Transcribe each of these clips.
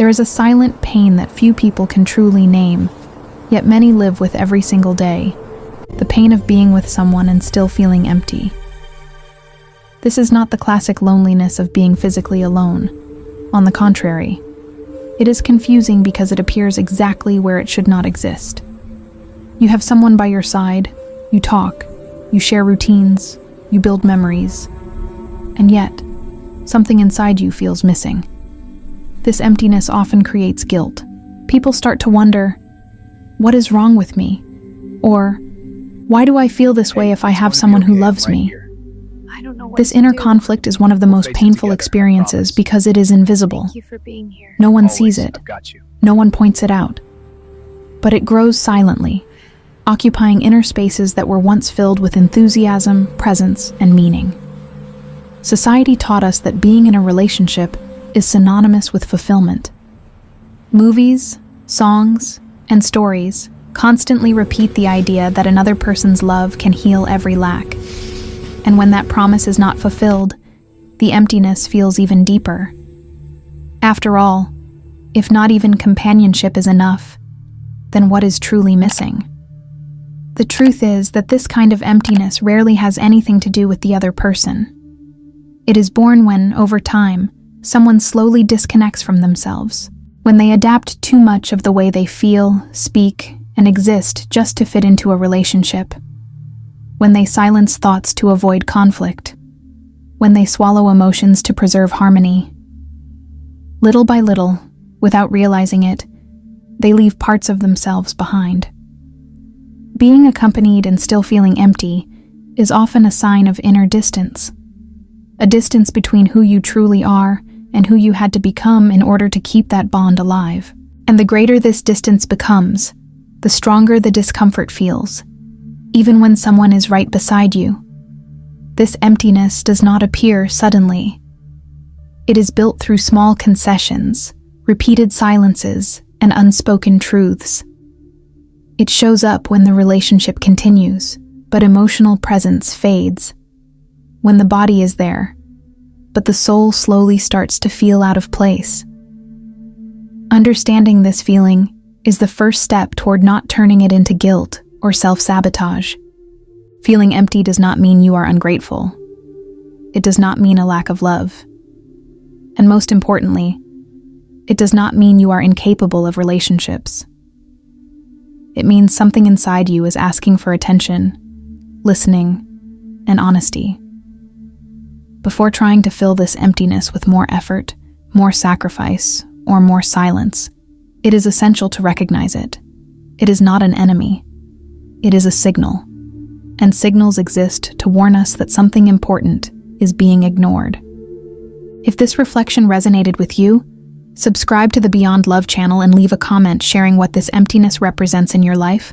There is a silent pain that few people can truly name, yet many live with every single day. The pain of being with someone and still feeling empty. This is not the classic loneliness of being physically alone. On the contrary, it is confusing because it appears exactly where it should not exist. You have someone by your side, you talk, you share routines, you build memories, and yet, something inside you feels missing. This emptiness often creates guilt. People start to wonder, what is wrong with me? Or, why do I feel this way if I have someone who loves me? This inner conflict is one of the most painful experiences because it is invisible. No one sees it. No one points it out. But it grows silently, occupying inner spaces that were once filled with enthusiasm, presence, and meaning. Society taught us that being in a relationship is synonymous with fulfillment. Movies, songs, and stories constantly repeat the idea that another person's love can heal every lack. And when that promise is not fulfilled, the emptiness feels even deeper. After all, if not even companionship is enough, then what is truly missing? The truth is that this kind of emptiness rarely has anything to do with the other person. It is born when, over time, someone slowly disconnects from themselves, when they adapt too much of the way they feel, speak, and exist just to fit into a relationship, when they silence thoughts to avoid conflict, when they swallow emotions to preserve harmony. Little by little, without realizing it, they leave parts of themselves behind. Being accompanied and still feeling empty is often a sign of inner distance, a distance between who you truly are and who you had to become in order to keep that bond alive. And the greater this distance becomes, the stronger the discomfort feels, even when someone is right beside you. This emptiness does not appear suddenly. It is built through small concessions, repeated silences, and unspoken truths. It shows up when the relationship continues, but emotional presence fades. When the body is there, but the soul slowly starts to feel out of place. Understanding this feeling is the first step toward not turning it into guilt or self-sabotage. Feeling empty does not mean you are ungrateful. It does not mean a lack of love. And most importantly, it does not mean you are incapable of relationships. It means something inside you is asking for attention, listening, and honesty. Before trying to fill this emptiness with more effort, more sacrifice, or more silence, it is essential to recognize it. It is not an enemy. It is a signal. And signals exist to warn us that something important is being ignored. If this reflection resonated with you, subscribe to the Beyond Love channel and leave a comment sharing what this emptiness represents in your life,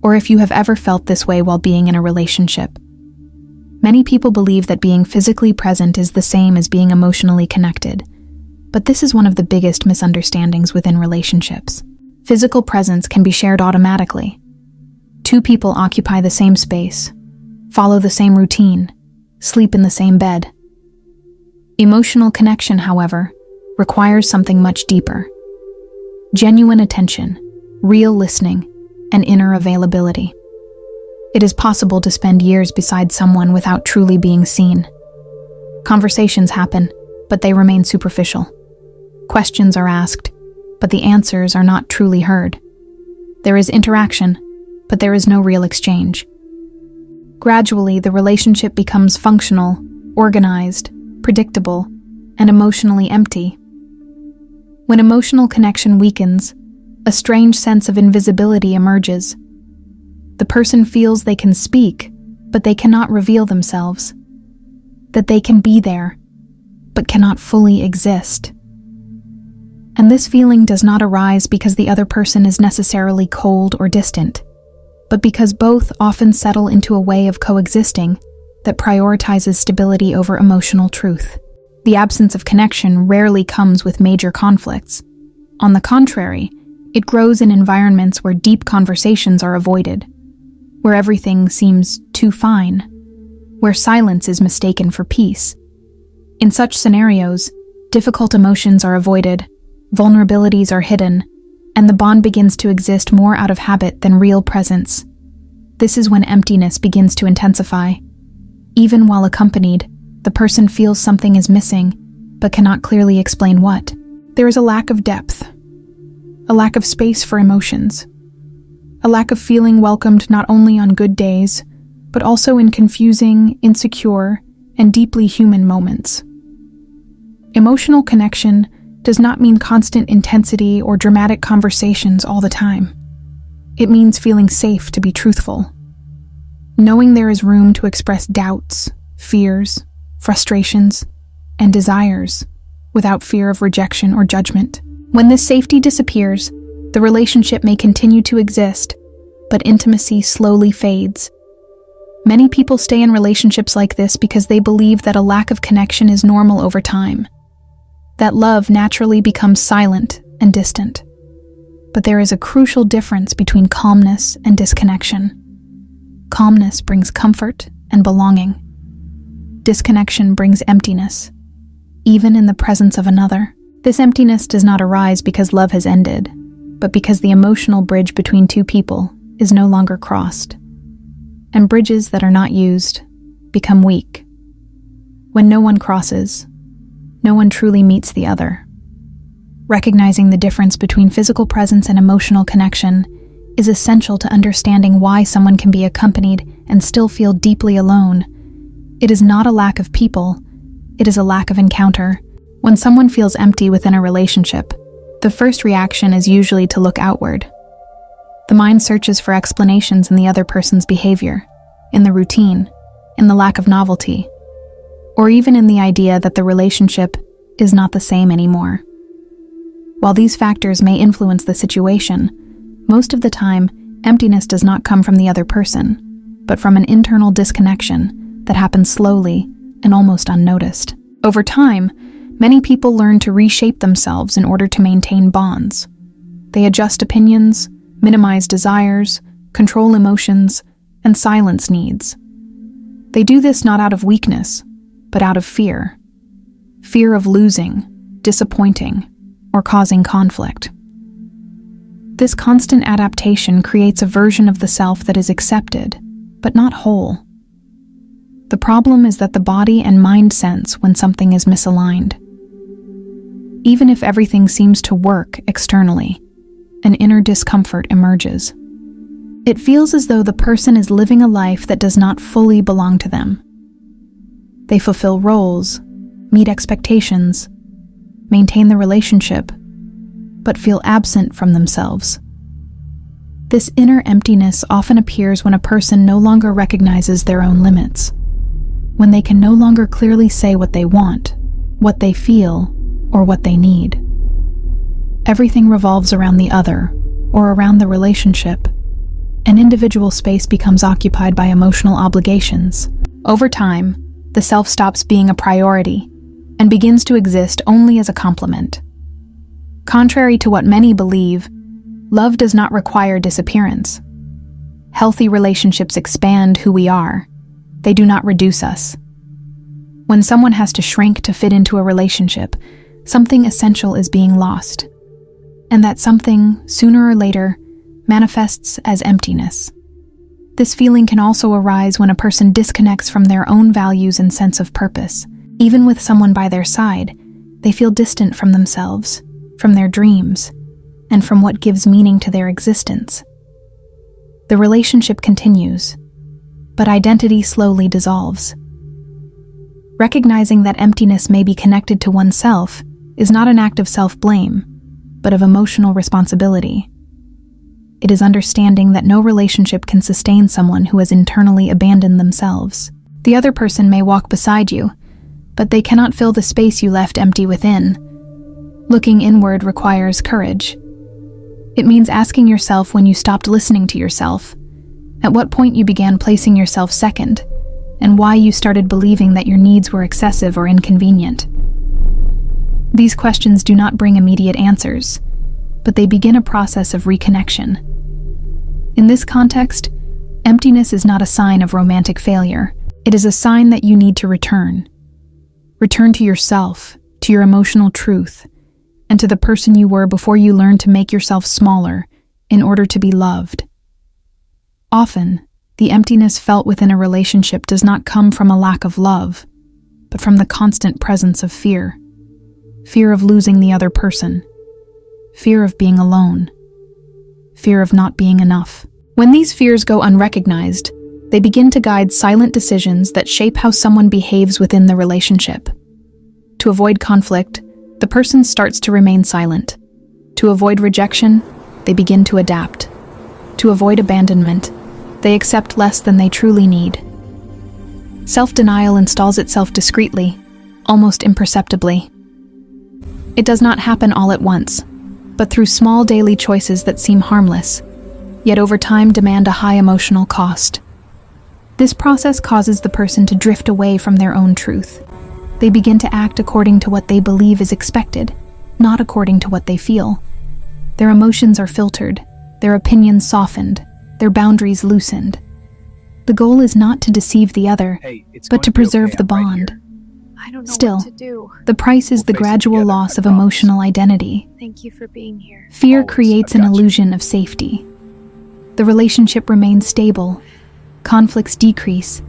or if you have ever felt this way while being in a relationship. Many people believe that being physically present is the same as being emotionally connected, but this is one of the biggest misunderstandings within relationships. Physical presence can be shared automatically. Two people occupy the same space, follow the same routine, sleep in the same bed. Emotional connection, however, requires something much deeper. Genuine attention, real listening, and inner availability. It is possible to spend years beside someone without truly being seen. Conversations happen, but they remain superficial. Questions are asked, but the answers are not truly heard. There is interaction, but there is no real exchange. Gradually, the relationship becomes functional, organized, predictable, and emotionally empty. When emotional connection weakens, a strange sense of invisibility emerges. The person feels they can speak, but they cannot reveal themselves. That they can be there, but cannot fully exist. And this feeling does not arise because the other person is necessarily cold or distant, but because both often settle into a way of coexisting that prioritizes stability over emotional truth. The absence of connection rarely comes with major conflicts. On the contrary, it grows in environments where deep conversations are avoided, where everything seems too fine, where silence is mistaken for peace. In such scenarios, difficult emotions are avoided, vulnerabilities are hidden, and the bond begins to exist more out of habit than real presence. This is when emptiness begins to intensify. Even while accompanied, the person feels something is missing, but cannot clearly explain what. There is a lack of depth, a lack of space for emotions, a lack of feeling welcomed not only on good days, but also in confusing, insecure, and deeply human moments. Emotional connection does not mean constant intensity or dramatic conversations all the time. It means feeling safe to be truthful, knowing there is room to express doubts, fears, frustrations, and desires without fear of rejection or judgment. When this safety disappears, the relationship may continue to exist, but intimacy slowly fades. Many people stay in relationships like this because they believe that a lack of connection is normal over time, that love naturally becomes silent and distant. But there is a crucial difference between calmness and disconnection. Calmness brings comfort and belonging. Disconnection brings emptiness, even in the presence of another. This emptiness does not arise because love has ended, but because the emotional bridge between two people is no longer crossed. And bridges that are not used become weak. When no one crosses, no one truly meets the other. Recognizing the difference between physical presence and emotional connection is essential to understanding why someone can be accompanied and still feel deeply alone. It is not a lack of people, it is a lack of encounter. When someone feels empty within a relationship, the first reaction is usually to look outward. The mind searches for explanations in the other person's behavior, in the routine, in the lack of novelty, or even in the idea that the relationship is not the same anymore. While these factors may influence the situation, most of the time, emptiness does not come from the other person, but from an internal disconnection that happens slowly and almost unnoticed. Over time, many people learn to reshape themselves in order to maintain bonds. They adjust opinions, minimize desires, control emotions, and silence needs. They do this not out of weakness, but out of fear. Fear of losing, disappointing, or causing conflict. This constant adaptation creates a version of the self that is accepted, but not whole. The problem is that the body and mind sense when something is misaligned. Even if everything seems to work externally, an inner discomfort emerges. It feels as though the person is living a life that does not fully belong to them. They fulfill roles, meet expectations, maintain the relationship, but feel absent from themselves. This inner emptiness often appears when a person no longer recognizes their own limits, when they can no longer clearly say what they want, what they feel, or what they need. Everything revolves around the other, or around the relationship. An individual space becomes occupied by emotional obligations. Over time, the self stops being a priority and begins to exist only as a complement. Contrary to what many believe, love does not require disappearance. Healthy relationships expand who we are. They do not reduce us. When someone has to shrink to fit into a relationship, something essential is being lost. And that something, sooner or later, manifests as emptiness. This feeling can also arise when a person disconnects from their own values and sense of purpose. Even with someone by their side, they feel distant from themselves, from their dreams, and from what gives meaning to their existence. The relationship continues, but identity slowly dissolves. Recognizing that emptiness may be connected to oneself is not an act of self-blame, but of emotional responsibility. It is understanding that no relationship can sustain someone who has internally abandoned themselves. The other person may walk beside you, but they cannot fill the space you left empty within. Looking inward requires courage. It means asking yourself when you stopped listening to yourself, at what point you began placing yourself second, and why you started believing that your needs were excessive or inconvenient. These questions do not bring immediate answers, but they begin a process of reconnection. In this context, emptiness is not a sign of romantic failure. It is a sign that you need to return. Return to yourself, to your emotional truth, and to the person you were before you learned to make yourself smaller in order to be loved. Often, the emptiness felt within a relationship does not come from a lack of love, but from the constant presence of fear. Fear of losing the other person. Fear of being alone. Fear of not being enough. When these fears go unrecognized, they begin to guide silent decisions that shape how someone behaves within the relationship. To avoid conflict, the person starts to remain silent. To avoid rejection, they begin to adapt. To avoid abandonment, they accept less than they truly need. Self-denial installs itself discreetly, almost imperceptibly. It does not happen all at once, but through small daily choices that seem harmless, yet over time demand a high emotional cost. This process causes the person to drift away from their own truth. They begin to act according to what they believe is expected, not according to what they feel. Their emotions are filtered, their opinions softened, their boundaries loosened. The goal is not to deceive the other, but to preserve the bond. I don't know Still, what to do. the price is the gradual loss of emotional identity. Thank you for being here. Fear Always, creates I've an got you. illusion of safety. The relationship remains stable, conflicts decrease,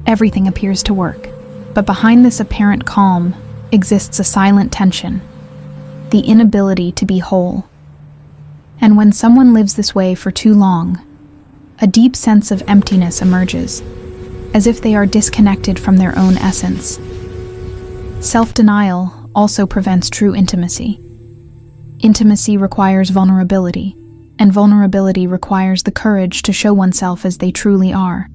everything appears to work. But behind this apparent calm exists a silent tension, the inability to be whole. And when someone lives this way for too long, a deep sense of emptiness emerges, as if they are disconnected from their own essence. Self-denial also prevents true intimacy. Intimacy requires vulnerability, and vulnerability requires the courage to show oneself as they truly are.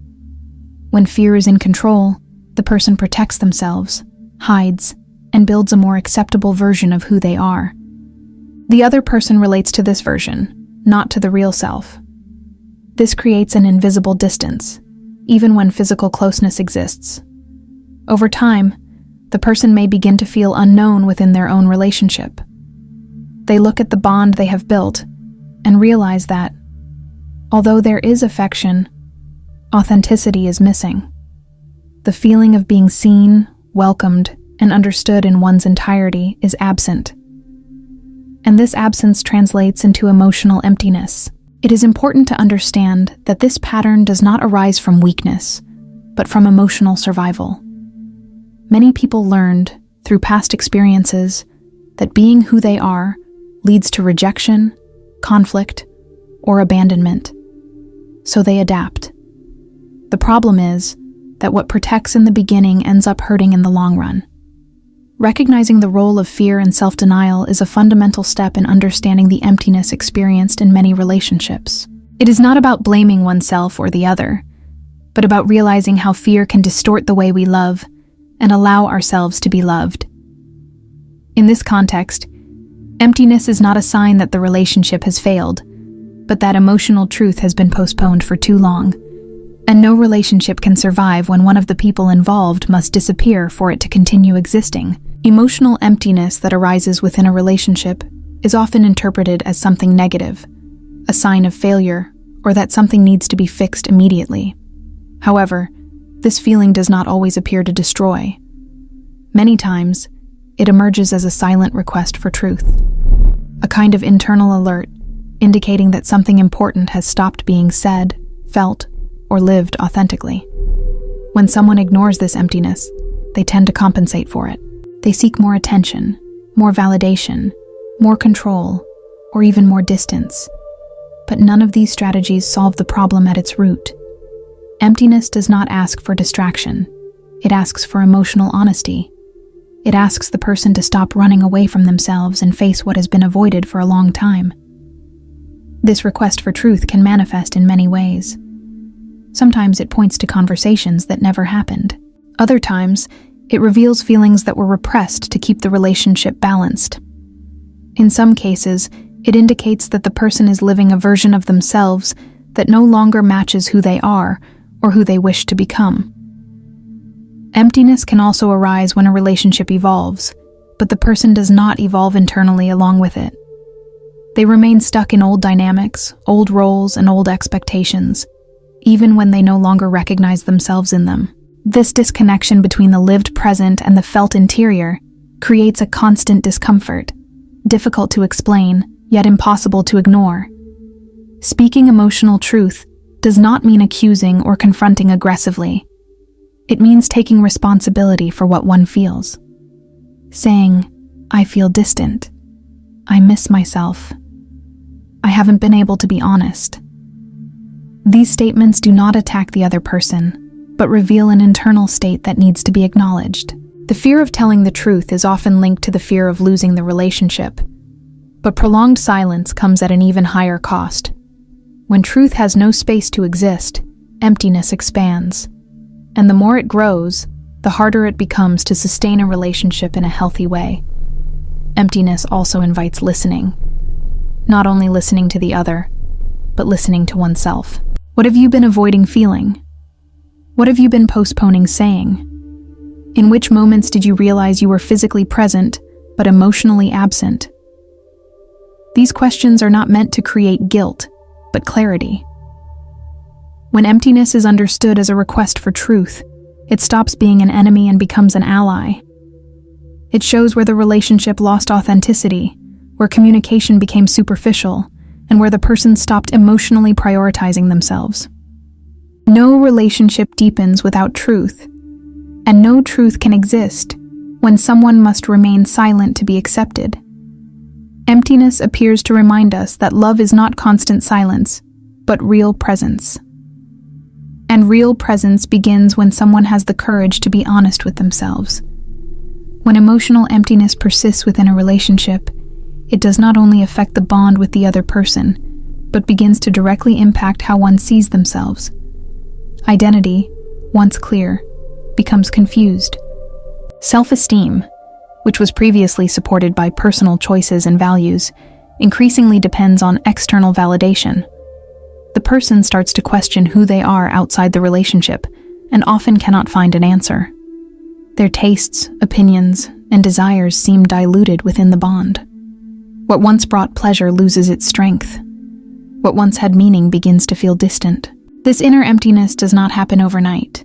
When fear is in control, the person protects themselves, hides, and builds a more acceptable version of who they are. The other person relates to this version, not to the real self. This creates an invisible distance, even when physical closeness exists. Over time, the person may begin to feel unknown within their own relationship. They look at the bond they have built and realize that, although there is affection, authenticity is missing. The feeling of being seen, welcomed, and understood in one's entirety is absent. And this absence translates into emotional emptiness. It is important to understand that this pattern does not arise from weakness, but from emotional survival. Many people learned, through past experiences, that being who they are leads to rejection, conflict, or abandonment. So they adapt. The problem is that what protects in the beginning ends up hurting in the long run. Recognizing the role of fear and self-denial is a fundamental step in understanding the emptiness experienced in many relationships. It is not about blaming oneself or the other, but about realizing how fear can distort the way we love and allow ourselves to be loved. In this context, emptiness is not a sign that the relationship has failed, but that emotional truth has been postponed for too long, and no relationship can survive when one of the people involved must disappear for it to continue existing. Emotional emptiness that arises within a relationship is often interpreted as something negative, a sign of failure, or that something needs to be fixed immediately. However, this feeling does not always appear to destroy. Many times, it emerges as a silent request for truth, a kind of internal alert indicating that something important has stopped being said, felt, or lived authentically. When someone ignores this emptiness, they tend to compensate for it. They seek more attention, more validation, more control, or even more distance. But none of these strategies solve the problem at its root. Emptiness does not ask for distraction. It asks for emotional honesty. It asks the person to stop running away from themselves and face what has been avoided for a long time. This request for truth can manifest in many ways. Sometimes it points to conversations that never happened. Other times, it reveals feelings that were repressed to keep the relationship balanced. In some cases, it indicates that the person is living a version of themselves that no longer matches who they are or who they wish to become. Emptiness can also arise when a relationship evolves, but the person does not evolve internally along with it. They remain stuck in old dynamics, old roles, and old expectations, even when they no longer recognize themselves in them. This disconnection between the lived present and the felt interior creates a constant discomfort, difficult to explain, yet impossible to ignore. Speaking emotional truth does not mean accusing or confronting aggressively. It means taking responsibility for what one feels. Saying, "I feel distant. I miss myself. I haven't been able to be honest." These statements do not attack the other person, but reveal an internal state that needs to be acknowledged. The fear of telling the truth is often linked to the fear of losing the relationship, but prolonged silence comes at an even higher cost. When truth has no space to exist, emptiness expands, and the more it grows, the harder it becomes to sustain a relationship in a healthy way. Emptiness also invites listening. Not only listening to the other, but listening to oneself. What have you been avoiding feeling? What have you been postponing saying? In which moments did you realize you were physically present, but emotionally absent? These questions are not meant to create guilt, but clarity. When emptiness is understood as a request for truth, it stops being an enemy and becomes an ally. It shows where the relationship lost authenticity, where communication became superficial, and where the person stopped emotionally prioritizing themselves. No relationship deepens without truth, and no truth can exist when someone must remain silent to be accepted. Emptiness appears to remind us that love is not constant silence, but real presence. And real presence begins when someone has the courage to be honest with themselves. When emotional emptiness persists within a relationship, it does not only affect the bond with the other person, but begins to directly impact how one sees themselves. Identity, once clear, becomes confused. Self-esteem, which was previously supported by personal choices and values, increasingly depends on external validation. The person starts to question who they are outside the relationship and often cannot find an answer. Their tastes, opinions, and desires seem diluted within the bond. What once brought pleasure loses its strength. What once had meaning begins to feel distant. This inner emptiness does not happen overnight,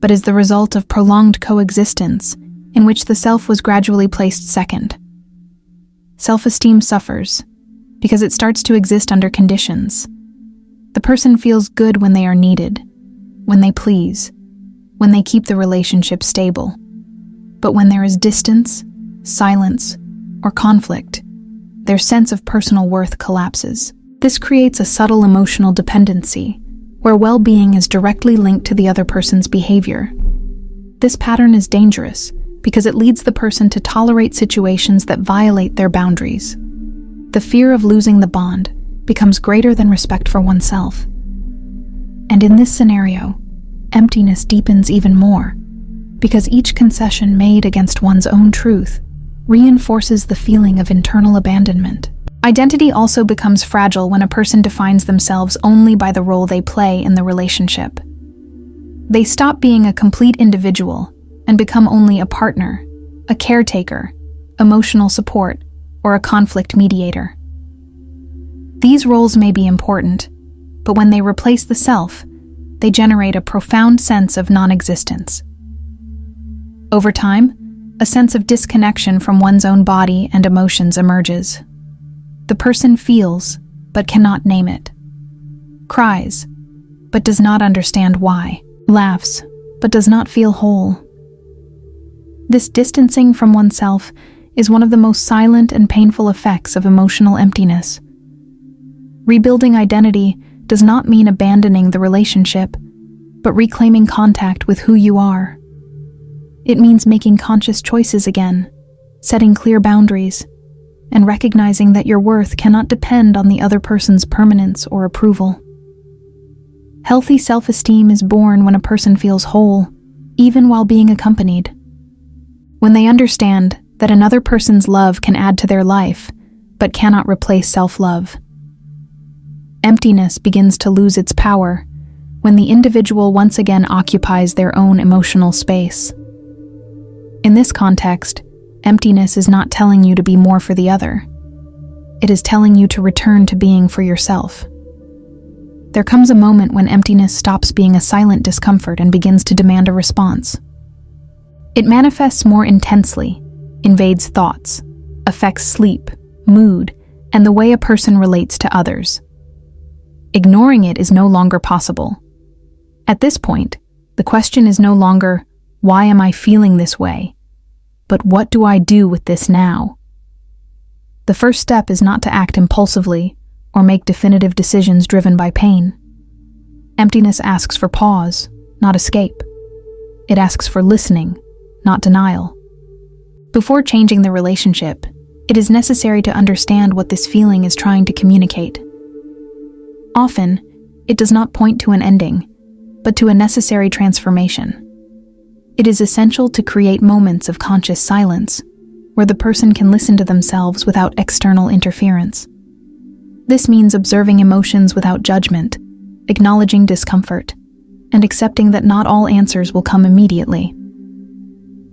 but is the result of prolonged coexistence in which the self was gradually placed second. Self-esteem suffers because it starts to exist under conditions. The person feels good when they are needed, when they please, when they keep the relationship stable. But when there is distance, silence, or conflict, their sense of personal worth collapses. This creates a subtle emotional dependency, where well-being is directly linked to the other person's behavior. This pattern is dangerous because it leads the person to tolerate situations that violate their boundaries. The fear of losing the bond becomes greater than respect for oneself. And in this scenario, emptiness deepens even more, because each concession made against one's own truth reinforces the feeling of internal abandonment. Identity also becomes fragile when a person defines themselves only by the role they play in the relationship. They stop being a complete individual and become only a partner, a caretaker, emotional support, or a conflict mediator. These roles may be important, but when they replace the self, they generate a profound sense of non-existence. Over time, a sense of disconnection from one's own body and emotions emerges. The person feels, but cannot name it. Cries, but does not understand why. Laughs, but does not feel whole. This distancing from oneself is one of the most silent and painful effects of emotional emptiness. Rebuilding identity does not mean abandoning the relationship, but reclaiming contact with who you are. It means making conscious choices again, setting clear boundaries, and recognizing that your worth cannot depend on the other person's permanence or approval. Healthy self-esteem is born when a person feels whole, even while being accompanied. When they understand that another person's love can add to their life, but cannot replace self-love. Emptiness begins to lose its power when the individual once again occupies their own emotional space. In this context, emptiness is not telling you to be more for the other. It is telling you to return to being for yourself. There comes a moment when emptiness stops being a silent discomfort and begins to demand a response. It manifests more intensely, invades thoughts, affects sleep, mood, and the way a person relates to others. Ignoring it is no longer possible. At this point, the question is no longer, why am I feeling this way? But what do I do with this now? The first step is not to act impulsively or make definitive decisions driven by pain. Emptiness asks for pause, not escape. It asks for listening, not denial. Before changing the relationship, it is necessary to understand what this feeling is trying to communicate. Often, it does not point to an ending, but to a necessary transformation. It is essential to create moments of conscious silence, where the person can listen to themselves without external interference. This means observing emotions without judgment, acknowledging discomfort, and accepting that not all answers will come immediately.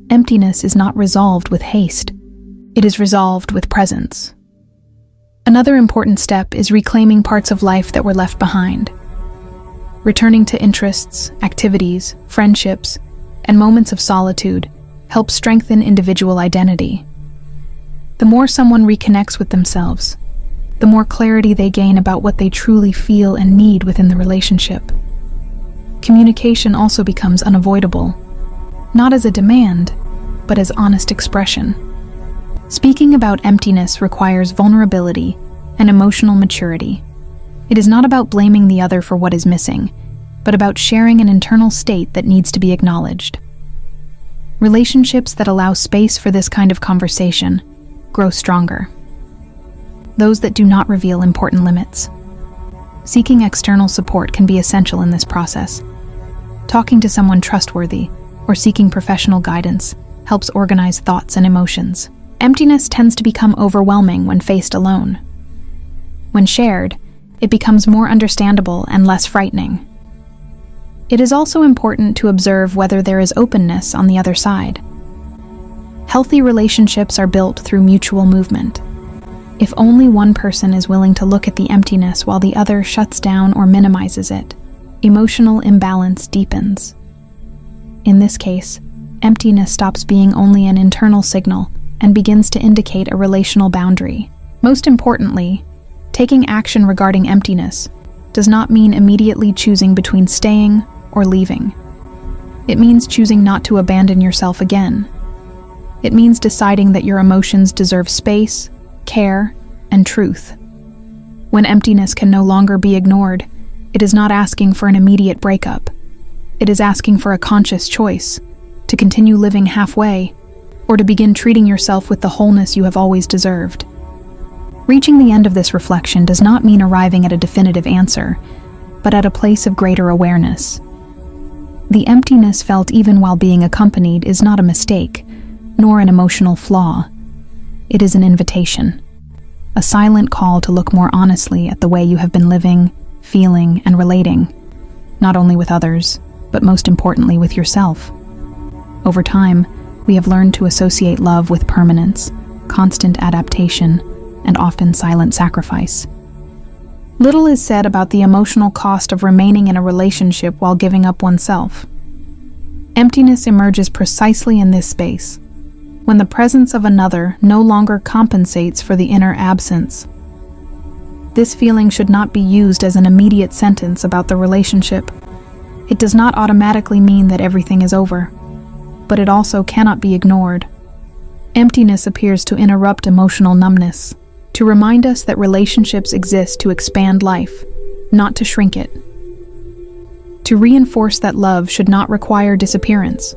Emptiness is not resolved with haste. It is resolved with presence. Another important step is reclaiming parts of life that were left behind. Returning to interests, activities, friendships, and moments of solitude helps strengthen individual identity. The more someone reconnects with themselves, the more clarity they gain about what they truly feel and need within the relationship. Communication also becomes unavoidable, not as a demand, but as honest expression. Speaking about emptiness requires vulnerability and emotional maturity. It is not about blaming the other for what is missing, but about sharing an internal state that needs to be acknowledged. Relationships that allow space for this kind of conversation grow stronger. Those that do not reveal important limits. Seeking external support can be essential in this process. Talking to someone trustworthy or seeking professional guidance helps organize thoughts and emotions. Emptiness tends to become overwhelming when faced alone. When shared, it becomes more understandable and less frightening. It is also important to observe whether there is openness on the other side. Healthy relationships are built through mutual movement. If only one person is willing to look at the emptiness while the other shuts down or minimizes it, emotional imbalance deepens. In this case, emptiness stops being only an internal signal and begins to indicate a relational boundary. Most importantly, taking action regarding emptiness does not mean immediately choosing between staying or leaving. It means choosing not to abandon yourself again. It means deciding that your emotions deserve space, care, and truth. When emptiness can no longer be ignored, it is not asking for an immediate breakup. It is asking for a conscious choice to continue living halfway or to begin treating yourself with the wholeness you have always deserved. Reaching the end of this reflection does not mean arriving at a definitive answer, but at a place of greater awareness. The emptiness felt even while being accompanied is not a mistake, nor an emotional flaw. It is an invitation, a silent call to look more honestly at the way you have been living, feeling, and relating, not only with others, but most importantly with yourself. Over time, we have learned to associate love with permanence, constant adaptation, and often silent sacrifice. Little is said about the emotional cost of remaining in a relationship while giving up oneself. Emptiness emerges precisely in this space, when the presence of another no longer compensates for the inner absence. This feeling should not be used as an immediate sentence about the relationship. It does not automatically mean that everything is over, but it also cannot be ignored. Emptiness appears to interrupt emotional numbness, to remind us that relationships exist to expand life, not to shrink it. To reinforce that love should not require disappearance.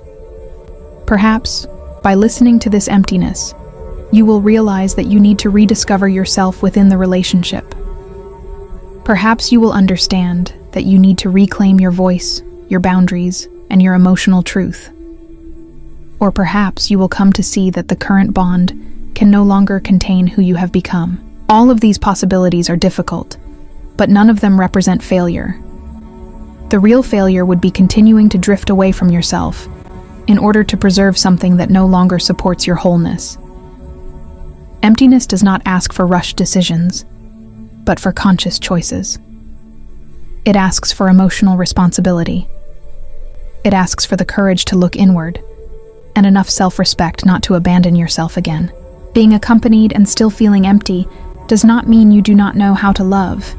Perhaps, by listening to this emptiness, you will realize that you need to rediscover yourself within the relationship. Perhaps you will understand that you need to reclaim your voice, your boundaries, and your emotional truth. Or perhaps you will come to see that the current bond can no longer contain who you have become. All of these possibilities are difficult, but none of them represent failure. The real failure would be continuing to drift away from yourself in order to preserve something that no longer supports your wholeness. Emptiness does not ask for rushed decisions, but for conscious choices. It asks for emotional responsibility. It asks for the courage to look inward, and enough self-respect not to abandon yourself again. Being accompanied and still feeling empty does not mean you do not know how to love.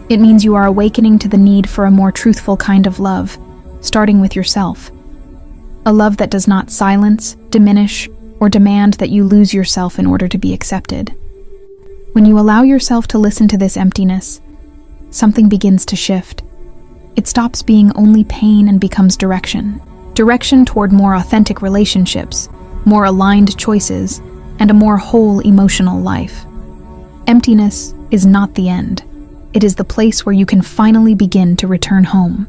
It means you are awakening to the need for a more truthful kind of love, starting with yourself. A love that does not silence, diminish, or demand that you lose yourself in order to be accepted. When you allow yourself to listen to this emptiness, something begins to shift. It stops being only pain and becomes direction. Direction toward more authentic relationships, more aligned choices, and a more whole emotional life. Emptiness is not the end. It is the place where you can finally begin to return home.